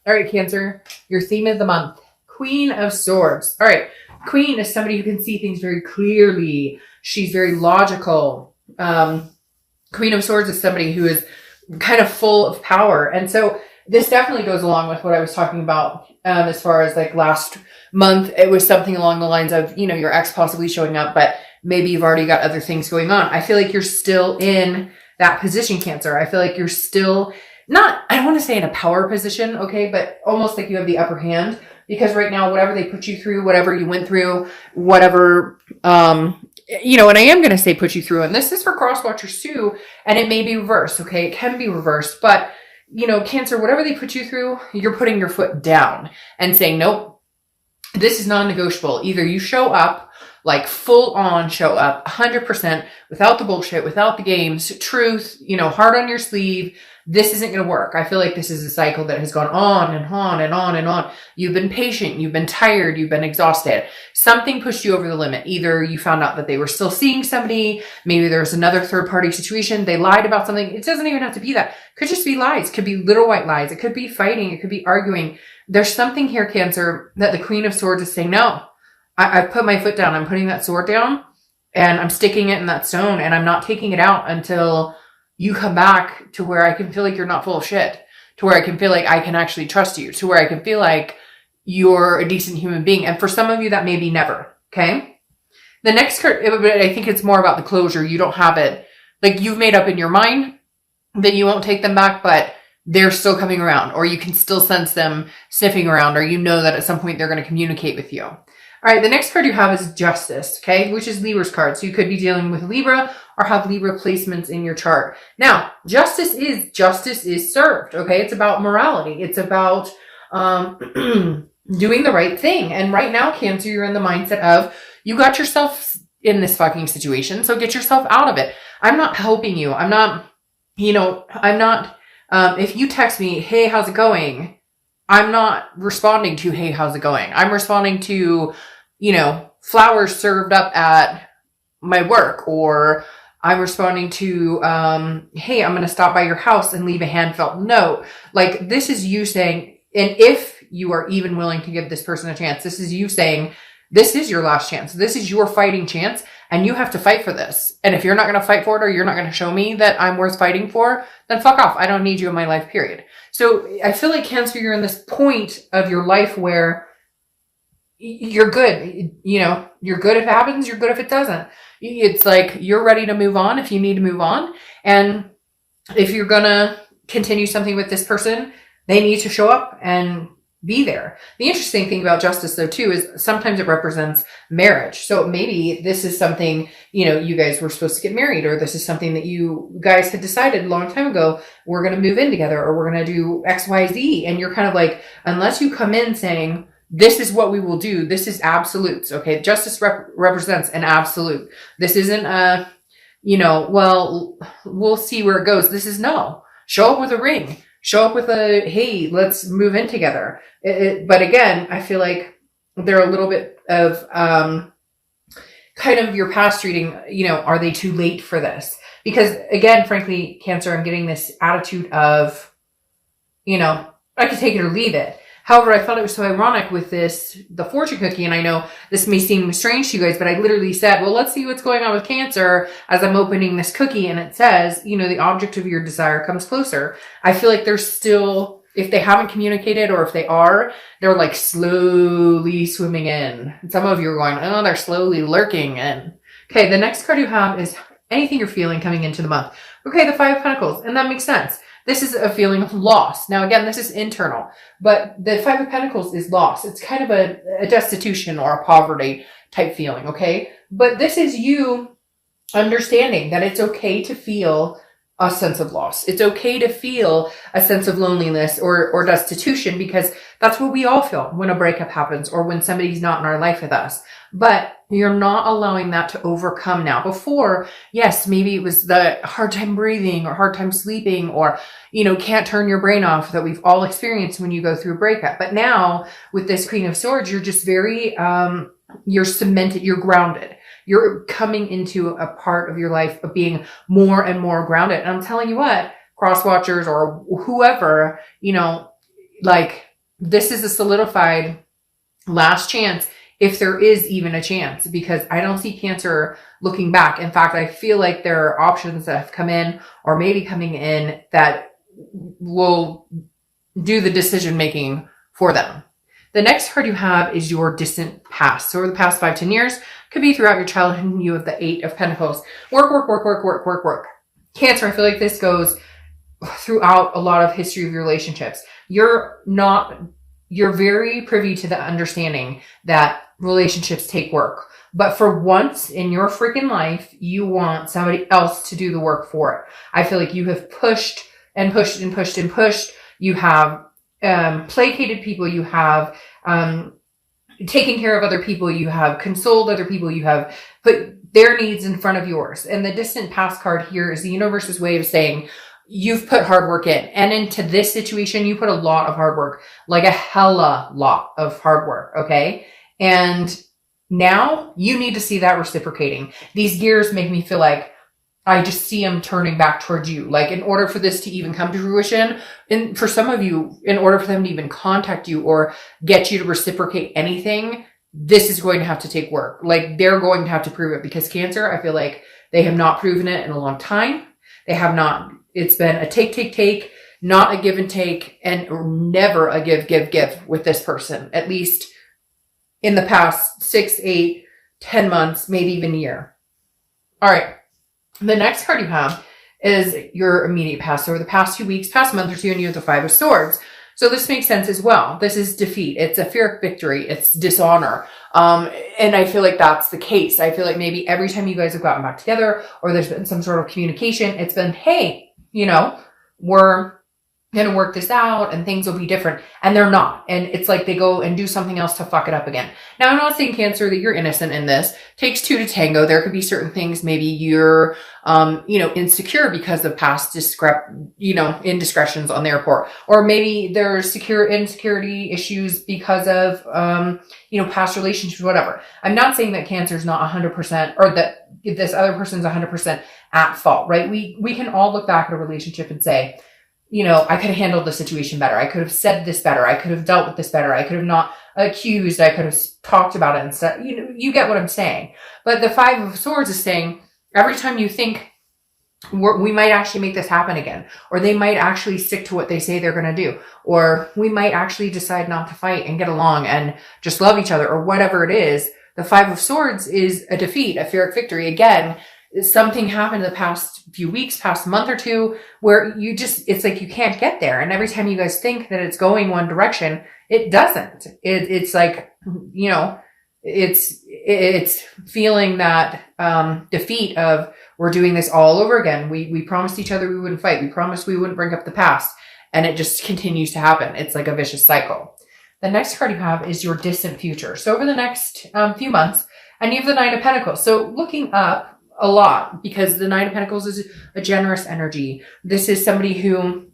All right, Cancer, your theme of the month, Queen of Swords. All right, Queen is somebody who can see things very clearly. She's very logical. Queen of Swords is somebody who is kind of full of power. And so this definitely goes along with what I was talking about as far as like last month. It was something along the lines of, you know, your ex possibly showing up, but maybe you've already got other things going on. I feel like you're still in that position, Cancer. I feel like you're still not, I don't want to say in a power position, okay, but almost like you have the upper hand, because right now, whatever they put you through, whatever you went through, whatever, you know, and I am going to say put you through, and this is for cross watchers too, and it may be reversed, okay? It can be reversed, but, you know, Cancer, whatever they put you through, you're putting your foot down and saying, nope, this is non-negotiable. Either you show up, like full on show up 100% without the bullshit, without the games, truth, you know, heart on your sleeve. This isn't going to work. I feel like this is a cycle that has gone on and on and on and on. You've been patient. You've been tired. You've been exhausted. Something pushed you over the limit. Either you found out that they were still seeing somebody. Maybe there's another third party situation. They lied about something. It doesn't even have to be that. It could just be lies. It could be little white lies. It could be fighting. It could be arguing. There's something here, Cancer, that the Queen of Swords is saying, no, I put my foot down. I'm putting that sword down and I'm sticking it in that stone and I'm not taking it out until you come back to where I can feel like you're not full of shit, to where I can feel like I can actually trust you, to where I can feel like you're a decent human being. And for some of you, that may be never. Okay. The next card, I think it's more about the closure. You don't have it. Like you've made up in your mind that you won't take them back, but they're still coming around, or you can still sense them sniffing around, or you know that at some point they're going to communicate with you. All right, the next card you have is Justice, okay, which is Libra's card. So you could be dealing with Libra or have Libra placements in your chart. Now, justice is served, okay? It's about morality. It's about doing the right thing. And right now, Cancer, you're in the mindset of you got yourself in this fucking situation, so get yourself out of it. I'm not helping you. I'm not, if you text me, hey, how's it going? I'm not responding to, hey, how's it going? I'm responding to, you know, flowers served up at my work, or I'm responding to, hey, I'm going to stop by your house and leave a hand-felt note. Like, this is you saying, and if you are even willing to give this person a chance, this is you saying, this is your last chance. This is your fighting chance, and you have to fight for this. And if you're not going to fight for it, or you're not going to show me that I'm worth fighting for, then fuck off. I don't need you in my life, period. So I feel like, Cancer, you're in this point of your life where you're good. You know, you're good if it happens. You're good if it doesn't. It's like you're ready to move on if you need to move on. And if you're going to continue something with this person, they need to show up and be there. The interesting thing about Justice, though, too, is sometimes it represents marriage. So maybe this is something, you know, you guys were supposed to get married, or this is something that you guys had decided a long time ago, we're going to move in together, or we're going to do X, Y, Z. And you're kind of like, unless you come in saying, this is what we will do, this is absolutes. Okay. Justice represents an absolute. This isn't a, you know, well, we'll see where it goes. This is no. Show up with a ring. Show up with a, hey, let's move in together. But again, I feel like they're a little bit of kind of your past reading, you know, are they too late for this? Because again, frankly, Cancer, I'm getting this attitude of, you know, I could take it or leave it. However, I thought it was so ironic with the fortune cookie, and I know this may seem strange to you guys, but I literally said, well, let's see what's going on with Cancer as I'm opening this cookie, and it says, you know, the object of your desire comes closer. I feel like there's still, if they haven't communicated, or if they are, they're like slowly swimming in. And some of you are going, oh, they're slowly lurking in. Okay, the next card you have is anything you're feeling coming into the month. Okay, the Five of Pentacles, and that makes sense. This is a feeling of loss. Now, again, this is internal, but the Five of Pentacles is loss. It's kind of a destitution or a poverty type feeling, okay? But this is you understanding that it's okay to feel a sense of loss. It's okay to feel a sense of loneliness or destitution, because that's what we all feel when a breakup happens or when somebody's not in our life with us. But you're not allowing that to overcome now. Before, yes, maybe it was the hard time breathing or hard time sleeping, or, you know, can't turn your brain off that we've all experienced when you go through a breakup. But now with this Queen of Swords, you're just very, you're cemented, you're grounded. You're coming into a part of your life of being more and more grounded. And I'm telling you what, cross watchers or whoever, you know, like, this is a solidified last chance, if there is even a chance, because I don't see Cancer looking back. In fact, I feel like there are options that have come in or maybe coming in that will do the decision making for them. The next card you have is your distant past. So over the past 5-10 years, could be throughout your childhood. You have the 8 of Pentacles. Work, work, work, work, work, work, work. Cancer, I feel like this goes throughout a lot of history of your relationships. You're very privy to the understanding that relationships take work. But for once in your freaking life, you want somebody else to do the work for it. I feel like you have pushed and pushed and pushed and pushed. You have placated people. You have taken care of other people. You have consoled other people. You have put their needs in front of yours. And the distant past card here is the universe's way of saying, you've put hard work in. And into this situation, you put a lot of hard work, like a hella lot of hard work, okay? And now you need to see that reciprocating. These gears make me feel like I just see them turning back towards you. Like, in order for this to even come to fruition, and for some of you, in order for them to even contact you or get you to reciprocate anything, this is going to have to take work. Like, they're going to have to prove it, because Cancer, I feel like they have not proven it in a long time. They have not. It's been a take, not a give and take, and never a give with this person, at least in the past 6, 8, 10 months, maybe even a year. All right. The next card you have is your immediate past. So over the past 2 weeks, past month or two, and you have the 5 of Swords. So this makes sense as well. This is defeat. It's a Pyrrhic victory. It's dishonor. And I feel like that's the case. I feel like maybe every time you guys have gotten back together or there's been some sort of communication, it's been, hey, we're going to work this out and things will be different. And they're not. And it's like they go and do something else to fuck it up again. Now, I'm not saying, Cancer, that you're innocent in this. Takes 2 to tango. There could be certain things. Maybe you're, insecure because of past indiscretions on their part. Or maybe there's insecurity issues because of, past relationships, whatever. I'm not saying that Cancer's not 100% or that this other person's 100% at fault, right? We can all look back at a relationship and say, I could have handled the situation better. I could have said this better. I could have dealt with this better. I could have not accused. I could have talked about it and stuff. You get what I'm saying. But the 5 of Swords is saying, every time you think we might actually make this happen again, or they might actually stick to what they say they're going to do, or we might actually decide not to fight and get along and just love each other, or whatever it is, the 5 of Swords is a defeat, a Pyrrhic victory. Again, something happened in the past few weeks, past month or two, where it's like you can't get there. And every time you guys think that it's going one direction, it doesn't. It's like, it's feeling that defeat of, we're doing this all over again. We promised each other we wouldn't fight. We promised we wouldn't bring up the past. And it just continues to happen. It's like a vicious cycle. The next card you have is your distant future. So over the next few months, and you have the 9 of Pentacles. So looking up a lot, because the 9 of Pentacles is a generous energy. This is somebody who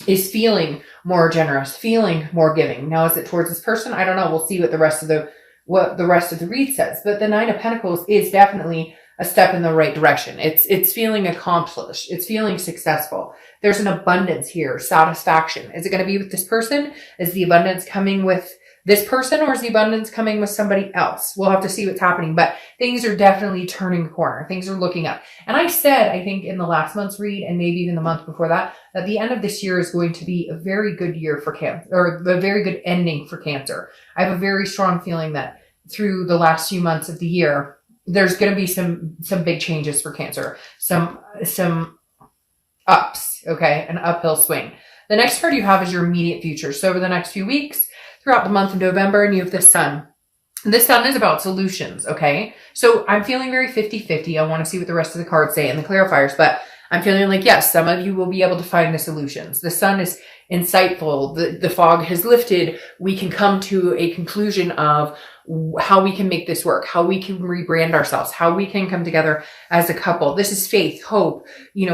is feeling more generous, feeling more giving. Now, is it towards this person? I don't know. We'll see what the rest of the read says. But the 9 of Pentacles is definitely a step in the right direction. It's feeling accomplished. It's feeling successful. There's an abundance here, satisfaction. Is it going to be with this person? Is the abundance coming with this person, or is the abundance coming with somebody else? We'll have to see what's happening, but things are definitely turning the corner. Things are looking up. And I said, I think in the last month's read, and maybe even the month before that the end of this year is going to be a very good year for Cancer, or a very good ending for Cancer. I have a very strong feeling that through the last few months of the year, there's going to be some big changes for Cancer, some ups, okay, an uphill swing. The next card you have is your immediate future. So over the next few weeks, throughout the month of November, and you have the Sun. This Sun is about solutions, okay? So I'm feeling very 50-50. I want to see what the rest of the cards say and the clarifiers, but I'm feeling like, yes, some of you will be able to find the solutions. The Sun is insightful. The fog has lifted. We can come to a conclusion of how we can make this work, how we can rebrand ourselves, how we can come together as a couple. This is faith, hope,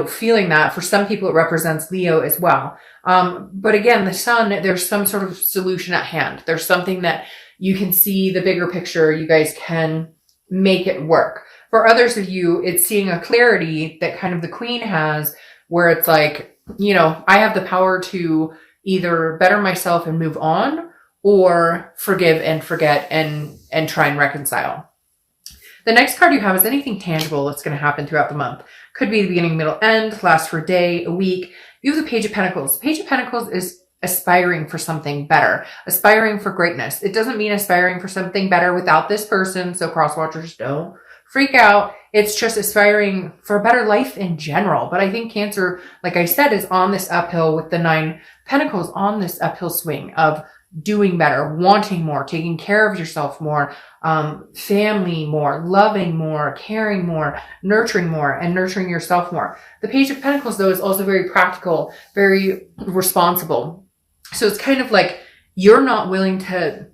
feeling that. For some people, it represents Leo as well. But again, the Sun, there's some sort of solution at hand. There's something that you can see the bigger picture. You guys can make it work. For others of you, it's seeing a clarity that kind of the Queen has, where it's like, I have the power to, either better myself and move on, or forgive and forget and try and reconcile. The next card you have is anything tangible that's going to happen throughout the month. Could be the beginning, middle, end, last for a day, a week. You have the Page of Pentacles. The Page of Pentacles is aspiring for something better, aspiring for greatness. It doesn't mean aspiring for something better without this person, so cross-watchers don't freak out. It's just aspiring for a better life in general. But I think Cancer, like I said, is on this uphill with the 9 Pentacles, on this uphill swing of doing better, wanting more, taking care of yourself more, family more, loving more, caring more, nurturing more, and nurturing yourself more. The Page of Pentacles, though, is also very practical, very responsible. So it's kind of like you're not willing to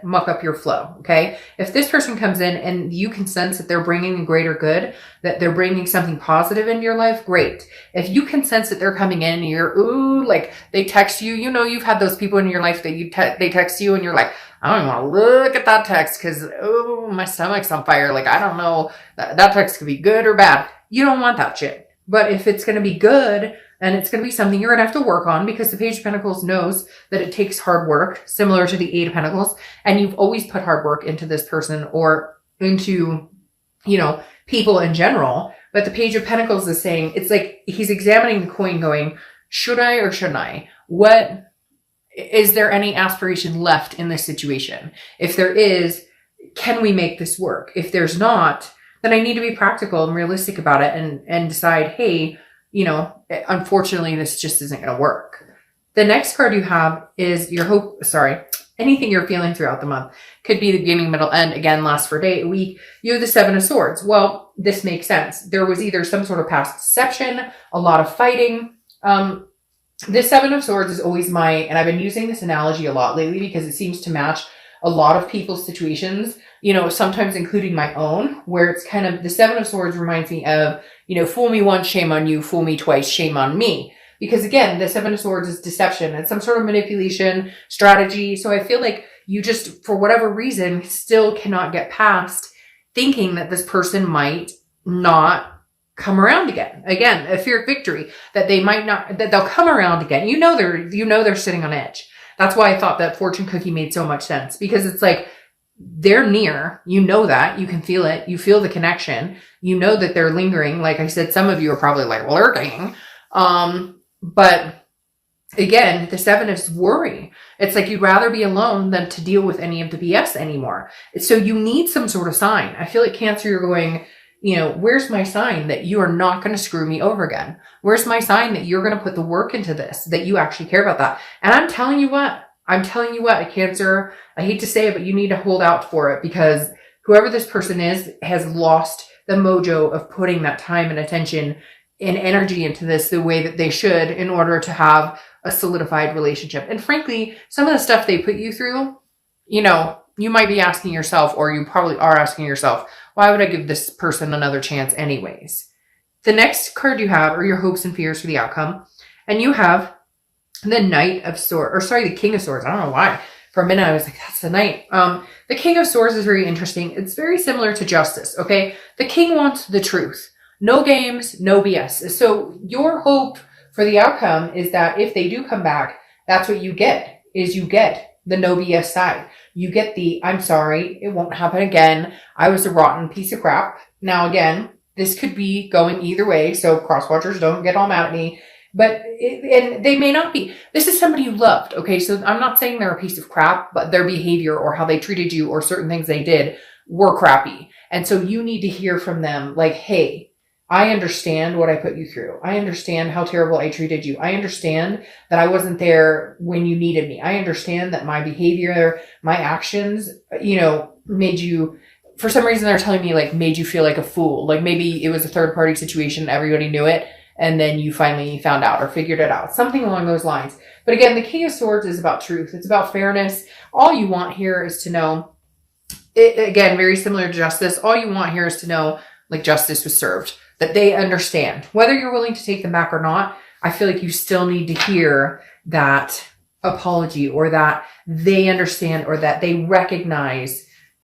muck up your flow, okay? If this person comes in and you can sense that they're bringing a greater good, that they're bringing something positive into your life, great. If you can sense that they're coming in and you're, ooh, like they text you, you know, you've had those people in your life that they text you and you're like, I don't even want to look at that text because, oh, my stomach's on fire. Like, I don't know, that text could be good or bad. You don't want that shit. But if it's going to be good, and it's going to be something you're going to have to work on, because the Page of Pentacles knows that it takes hard work, similar to the 8 of Pentacles. And you've always put hard work into this person or into, you know, people in general. But the Page of Pentacles is saying, it's like he's examining the coin going, should I or shouldn't I? What, is there any aspiration left in this situation? If there is, can we make this work? If there's not, then I need to be practical and realistic about it and decide, hey, you know, unfortunately, this just isn't going to work. The next card you have is your anything you're feeling throughout the month. Could be the beginning, middle, end. Again, last for a day, a week. You have the 7 of Swords. Well, this makes sense. There was either some sort of past deception, a lot of fighting. This 7 of Swords is always and I've been using this analogy a lot lately because it seems to match a lot of people's situations, you know, sometimes including my own, where it's kind of, the 7 of Swords reminds me of, you know, fool me once, shame on you, fool me twice, shame on me. Because again, the 7 of Swords is deception. It's some sort of manipulation strategy. So I feel like you just, for whatever reason, still cannot get past thinking that this person might not come around again. Again, a fear of victory, that they might not, that they'll come around again. You know they're sitting on edge. That's why I thought that fortune cookie made so much sense, because it's like they're near, you know, that you can feel it. You feel the connection. You know that they're lingering. Like I said, some of you are probably like lurking. But again, the 7 is worry. It's like you'd rather be alone than to deal with any of the BS anymore. So you need some sort of sign. I feel like Cancer, you're going, you know, where's my sign that you are not going to screw me over again? Where's my sign that you're going to put the work into this, that you actually care about that? And I'm telling you what, Cancer, I hate to say it, but you need to hold out for it, because whoever this person is has lost the mojo of putting that time and attention and energy into this the way that they should in order to have a solidified relationship. And frankly, some of the stuff they put you through, you know, you might be asking yourself, or you probably are asking yourself, why would I give this person another chance anyways? The next card you have are your hopes and fears for the outcome. And you have the Knight of Swords, the King of Swords. I don't know why. For a minute, I was like, that's the Knight. The King of Swords is very interesting. It's very similar to Justice, okay? The King wants the truth. No games, no BS. So your hope for the outcome is that if they do come back, that's what you get, is you get the no BS side. You get the, I'm sorry, it won't happen again. I was a rotten piece of crap. Now, again, this could be going either way, so cross-watchers don't get all mad at me. But, and they may not be. This is somebody you loved, okay? So I'm not saying they're a piece of crap, but their behavior or how they treated you or certain things they did were crappy. And so you need to hear from them like, hey, I understand what I put you through. I understand how terrible I treated you. I understand that I wasn't there when you needed me. I understand that my behavior, my actions, you know, made you, for some reason they're telling me like made you feel like a fool. Like maybe it was a third party situation. Everybody knew it. And then you finally found out or figured it out. Something along those lines. But again, the King of Swords is about truth. It's about fairness. All you want here is to know, again, very similar to Justice. All you want here is to know like justice was served. That they understand. Whether you're willing to take them back or not, I feel like you still need to hear that apology, or that they understand, or that they recognize